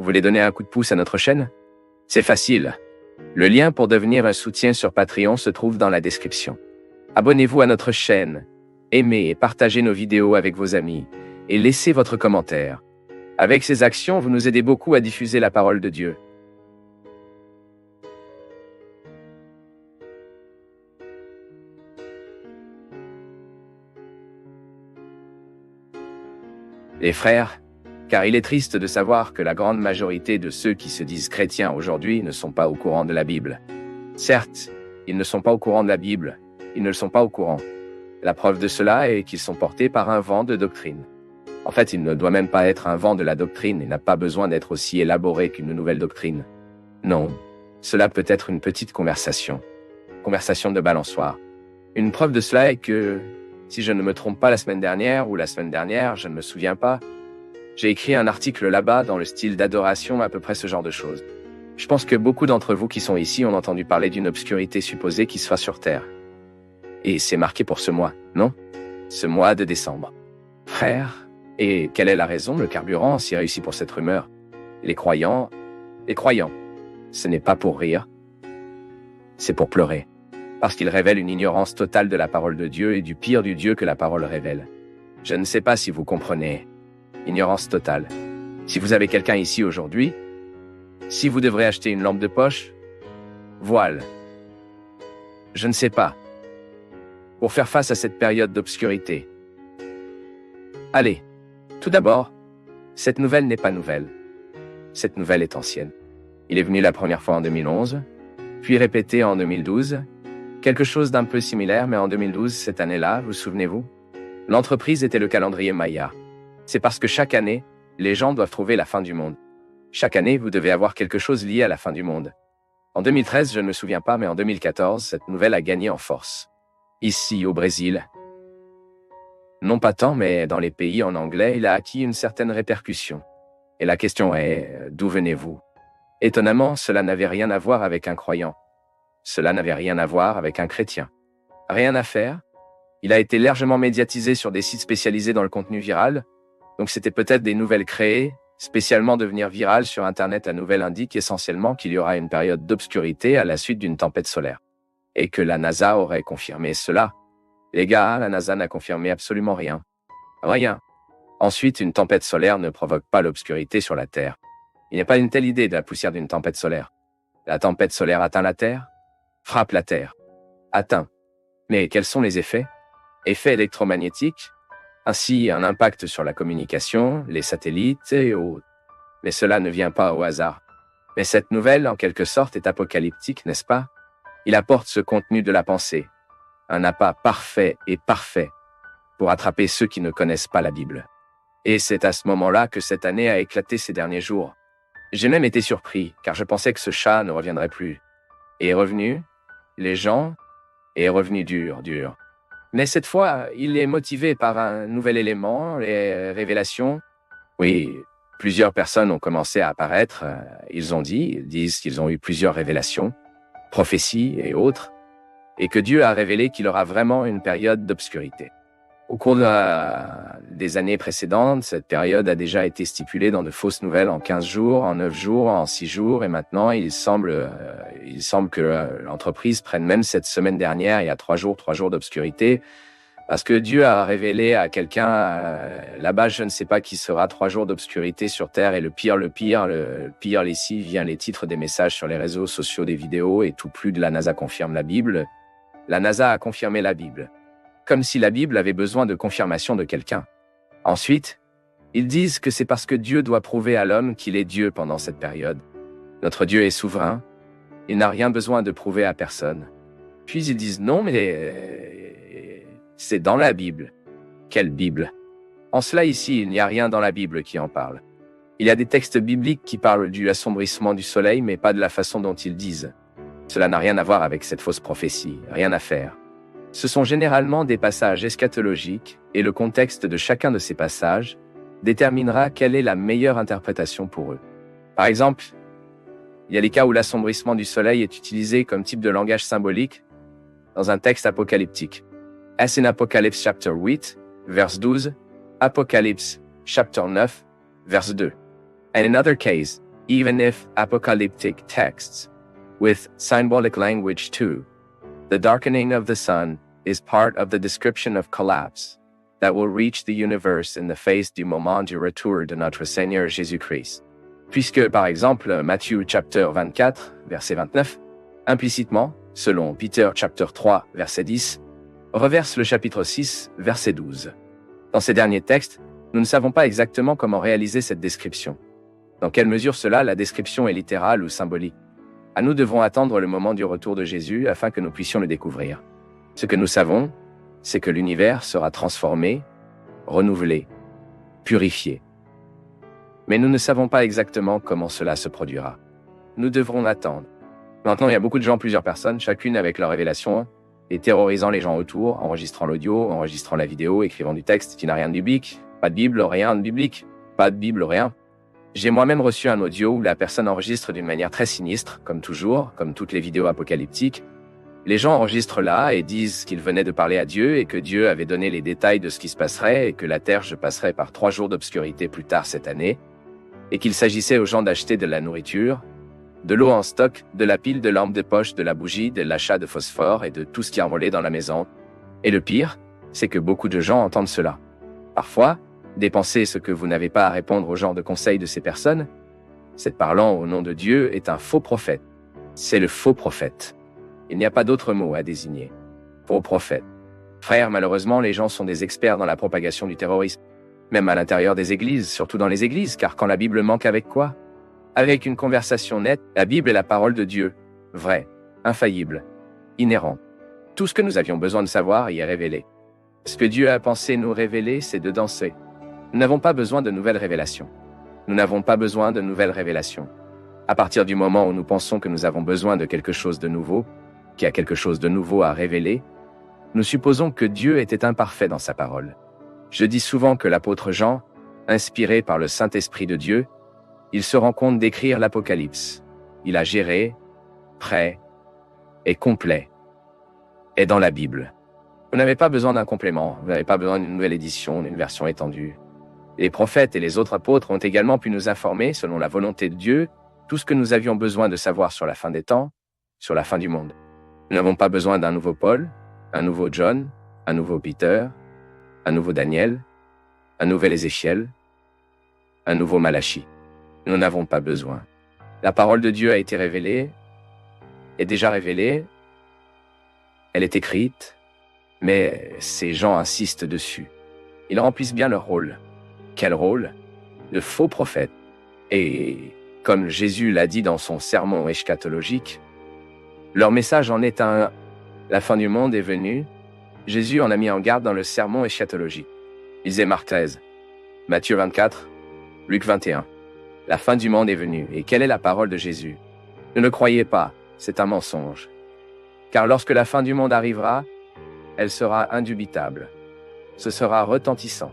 Vous voulez donner un coup de pouce à notre chaîne? C'est facile. Le lien pour devenir un soutien sur Patreon se trouve dans la description. Abonnez-vous à notre chaîne, aimez et partagez nos vidéos avec vos amis, et laissez votre commentaire. Avec ces actions, vous nous aidez beaucoup à diffuser la parole de Dieu. Les frères, car il est triste de savoir que la grande majorité de ceux qui se disent chrétiens aujourd'hui ne sont pas au courant de la Bible. Certes, ils ne sont pas au courant de la Bible, ils ne le sont pas au courant. La preuve de cela est qu'ils sont portés par un vent de doctrine. En fait, il ne doit même pas être un vent de la doctrine et n'a pas besoin d'être aussi élaboré qu'une nouvelle doctrine. Non, cela peut être une petite conversation de balançoire. Une preuve de cela est que, si je ne me trompe pas la semaine dernière, je ne me souviens pas, j'ai écrit un article là-bas dans le style d'adoration, à peu près ce genre de choses. Je pense que beaucoup d'entre vous qui sont ici ont entendu parler d'une obscurité supposée qui se fasse sur Terre. Et c'est marqué pour ce mois, non? Ce mois de décembre. Frère, et quelle est la raison, le carburant, si réussi pour cette rumeur? Les croyants, ce n'est pas pour rire, c'est pour pleurer. Parce qu'ils révèlent une ignorance totale de la parole de Dieu et du pire du Dieu que la parole révèle. Je ne sais pas si vous comprenez. Ignorance totale. Si vous avez quelqu'un ici aujourd'hui, si vous devrez acheter une lampe de poche, voile. Je ne sais pas. Pour faire face à cette période d'obscurité. Allez, tout d'abord, cette nouvelle n'est pas nouvelle. Cette nouvelle est ancienne. Il est venu la première fois en 2011, puis répété en 2012, quelque chose d'un peu similaire, mais en 2012, cette année-là, vous souvenez-vous? L'entreprise était le calendrier Maya. C'est parce que chaque année, les gens doivent trouver la fin du monde. Chaque année, vous devez avoir quelque chose lié à la fin du monde. En 2013, je ne me souviens pas, mais en 2014, cette nouvelle a gagné en force. Ici, au Brésil. Non pas tant, mais dans les pays en anglais, il a acquis une certaine répercussion. Et la question est, d'où venez-vous? Étonnamment, cela n'avait rien à voir avec un croyant. Cela n'avait rien à voir avec un chrétien. Rien à faire. Il a été largement médiatisé sur des sites spécialisés dans le contenu viral, donc c'était peut-être des nouvelles créées, spécialement devenir virales sur Internet. La nouvelle indique essentiellement qu'il y aura une période d'obscurité à la suite d'une tempête solaire. Et que la NASA aurait confirmé cela. Les gars, la NASA n'a confirmé absolument rien. Rien. Ensuite, une tempête solaire ne provoque pas l'obscurité sur la Terre. Il n'y a pas une telle idée de la poussière d'une tempête solaire. La tempête solaire atteint la Terre, frappe la Terre. Atteint. Mais quels sont les effets? Effets électromagnétiques, ainsi un impact sur la communication, les satellites et autres. Mais cela ne vient pas au hasard. Mais cette nouvelle, en quelque sorte, est apocalyptique, n'est-ce pas? Il apporte ce contenu de la pensée, un appât parfait pour attraper ceux qui ne connaissent pas la Bible. Et c'est à ce moment-là que cette année a éclaté ces derniers jours. J'ai même été surpris, car je pensais que ce chat ne reviendrait plus. Et est revenu, les gens, et est revenu dur. Mais cette fois, il est motivé par un nouvel élément, les révélations. Oui, plusieurs personnes ont commencé à apparaître, ils disent qu'ils ont eu plusieurs révélations, prophéties et autres, et que Dieu a révélé qu'il aura vraiment une période d'obscurité. Au cours des années précédentes, cette période a déjà été stipulée dans de fausses nouvelles en 15 jours, en 9 jours, en 6 jours, et maintenant il semble que l'entreprise prenne même cette semaine dernière, il y a 3 jours d'obscurité, parce que Dieu a révélé à quelqu'un, là-bas je ne sais pas qui sera 3 jours d'obscurité sur Terre, et le pire, ici vient les titres des messages sur les réseaux sociaux, des vidéos, et tout plus de la NASA confirme la Bible. La NASA a confirmé la Bible. Comme si la Bible avait besoin de confirmation de quelqu'un. Ensuite, ils disent que c'est parce que Dieu doit prouver à l'homme qu'il est Dieu pendant cette période. Notre Dieu est souverain, il n'a rien besoin de prouver à personne. Puis ils disent non, mais c'est dans la Bible. Quelle Bible? En cela ici, il n'y a rien dans la Bible qui en parle. Il y a des textes bibliques qui parlent du assombrissement du soleil, mais pas de la façon dont ils disent. Cela n'a rien à voir avec cette fausse prophétie, rien à faire. Ce sont généralement des passages eschatologiques, et le contexte de chacun de ces passages déterminera quelle est la meilleure interprétation pour eux. Par exemple, il y a les cas où l'assombrissement du soleil est utilisé comme type de langage symbolique dans un texte apocalyptique. As in Apocalypse chapter 8, verse 12, Apocalypse chapter 9, verse 2. And in other case, even if apocalyptic texts, with symbolic language too. The darkening of the sun is part of the description of collapse that will reach the universe in the face du moment du retour de notre Seigneur Jésus-Christ. Puisque, par exemple, Matthieu chapter 24, verset 29, implicitement, selon Peter chapter 3, verset 10, reverse le chapitre 6, verset 12. Dans ces derniers textes, nous ne savons pas exactement comment réaliser cette description. Dans quelle mesure la description est littérale ou symbolique. Nous devrons attendre le moment du retour de Jésus afin que nous puissions le découvrir. Ce que nous savons, c'est que l'univers sera transformé, renouvelé, purifié. Mais nous ne savons pas exactement comment cela se produira. Nous devrons attendre. Maintenant, il y a beaucoup de gens, plusieurs personnes, chacune avec leur révélation, et terrorisant les gens autour, enregistrant l'audio, enregistrant la vidéo, écrivant du texte qui n'a rien de biblique, pas de Bible, rien de biblique, pas de Bible, rien. J'ai moi-même reçu un audio où la personne enregistre d'une manière très sinistre, comme toujours, comme toutes les vidéos apocalyptiques. Les gens enregistrent là et disent qu'ils venaient de parler à Dieu et que Dieu avait donné les détails de ce qui se passerait et que la terre se passerait par 3 jours d'obscurité plus tard cette année, et qu'il s'agissait aux gens d'acheter de la nourriture, de l'eau en stock, de la pile de lampes de poche, de la bougie, de l'achat de phosphore et de tout ce qui envolait dans la maison. Et le pire, c'est que beaucoup de gens entendent cela. Parfois, dépensez ce que vous n'avez pas à répondre au genre de conseils de ces personnes. Cette parlant au nom de Dieu est un faux prophète. C'est le faux prophète. Il n'y a pas d'autre mot à désigner. Faux prophète. Frères, malheureusement, les gens sont des experts dans la propagation du terrorisme. Même à l'intérieur des églises, surtout dans les églises, car quand la Bible manque avec quoi? Avec une conversation nette, la Bible est la parole de Dieu, vraie, infaillible, inhérente. Tout ce que nous avions besoin de savoir y est révélé. Ce que Dieu a pensé nous révéler, c'est de danser. Nous n'avons pas besoin de nouvelles révélations. Nous n'avons pas besoin de nouvelles révélations. À partir du moment où nous pensons que nous avons besoin de quelque chose de nouveau, qu'il y a quelque chose de nouveau à révéler, nous supposons que Dieu était imparfait dans sa parole. Je dis souvent que l'apôtre Jean, inspiré par le Saint-Esprit de Dieu, il se rend compte d'écrire l'Apocalypse. Il a géré, prêt et complet. Et dans la Bible. Vous n'avez pas besoin d'un complément, vous n'avez pas besoin d'une nouvelle édition, d'une version étendue. Les prophètes et les autres apôtres ont également pu nous informer, selon la volonté de Dieu, tout ce que nous avions besoin de savoir sur la fin des temps, sur la fin du monde. Nous n'avons pas besoin d'un nouveau Paul, un nouveau John, un nouveau Peter, un nouveau Daniel, un nouvel Ézéchiel, un nouveau Malachie. Nous n'en avons pas besoin. La parole de Dieu a été révélée, est déjà révélée, elle est écrite, mais ces gens insistent dessus. Ils remplissent bien leur rôle. Quel rôle? De faux prophètes. Et comme Jésus l'a dit dans son sermon eschatologique, leur message en est un « La fin du monde est venue ». Jésus en a mis en garde dans le sermon eschatologique. Lisez Marc 13, Matthieu 24, Luc 21. La fin du monde est venue. Et quelle est la parole de Jésus? Ne le croyez pas, c'est un mensonge. Car lorsque la fin du monde arrivera, elle sera indubitable. Ce sera retentissant.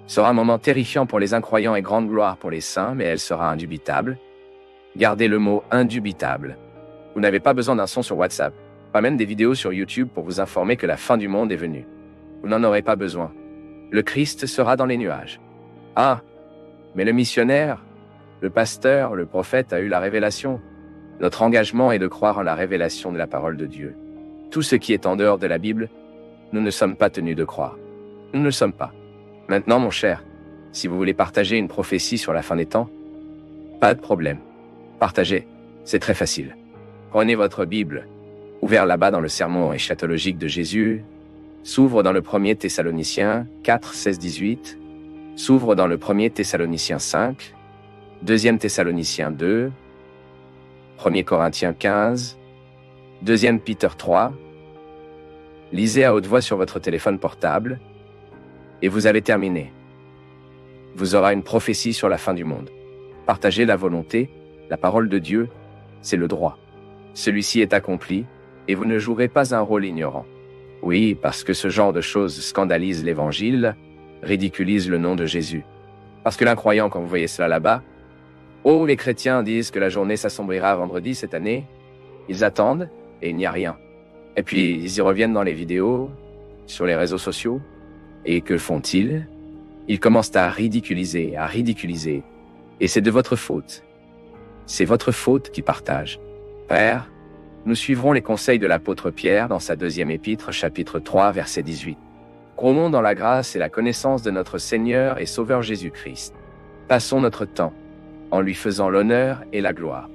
Ce sera un moment terrifiant pour les incroyants et grande gloire pour les saints, mais elle sera indubitable. Gardez le mot indubitable. Vous n'avez pas besoin d'un son sur WhatsApp, pas même des vidéos sur YouTube pour vous informer que la fin du monde est venue. Vous n'en aurez pas besoin. Le Christ sera dans les nuages. Ah, mais le missionnaire, le pasteur, le prophète a eu la révélation. Notre engagement est de croire en la révélation de la parole de Dieu. Tout ce qui est en dehors de la Bible, nous ne sommes pas tenus de croire. Nous ne le sommes pas. Maintenant, mon cher, si vous voulez partager une prophétie sur la fin des temps, pas de problème. Partagez, c'est très facile. Prenez votre Bible, ouvert là-bas dans le sermon eschatologique de Jésus, s'ouvre dans le 1er Thessaloniciens 4, 16, 18, s'ouvre dans le 1er Thessaloniciens 5, 2e Thessaloniciens 2, 1er Corinthiens 15, 2e Peter 3. Lisez à haute voix sur votre téléphone portable, et vous avez terminé. Vous aurez une prophétie sur la fin du monde. Partagez la volonté, la parole de Dieu, c'est le droit. Celui-ci est accompli, et vous ne jouerez pas un rôle ignorant. Oui, parce que ce genre de choses scandalise l'Évangile, ridiculise le nom de Jésus. Parce que l'incroyant, quand vous voyez cela là-bas, oh, les chrétiens disent que la journée s'assombrira vendredi cette année, ils attendent, et il n'y a rien. Et puis, ils y reviennent dans les vidéos, sur les réseaux sociaux, et que font-ils? Ils commencent à ridiculiser, et c'est de votre faute. c'est votre faute qui partage. Père, nous suivrons les conseils de l'apôtre Pierre dans sa deuxième épître, chapitre 3, verset 18. Croyons dans la grâce et la connaissance de notre Seigneur et Sauveur Jésus-Christ. Passons notre temps en lui faisant l'honneur et la gloire.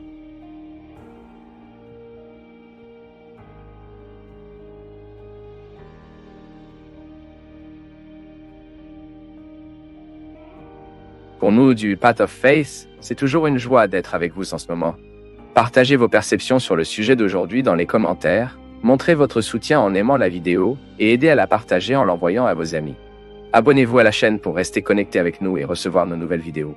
Pour nous du Path of Faith, c'est toujours une joie d'être avec vous en ce moment. Partagez vos perceptions sur le sujet d'aujourd'hui dans les commentaires, montrez votre soutien en aimant la vidéo et aidez à la partager en l'envoyant à vos amis. Abonnez-vous à la chaîne pour rester connecté avec nous et recevoir nos nouvelles vidéos.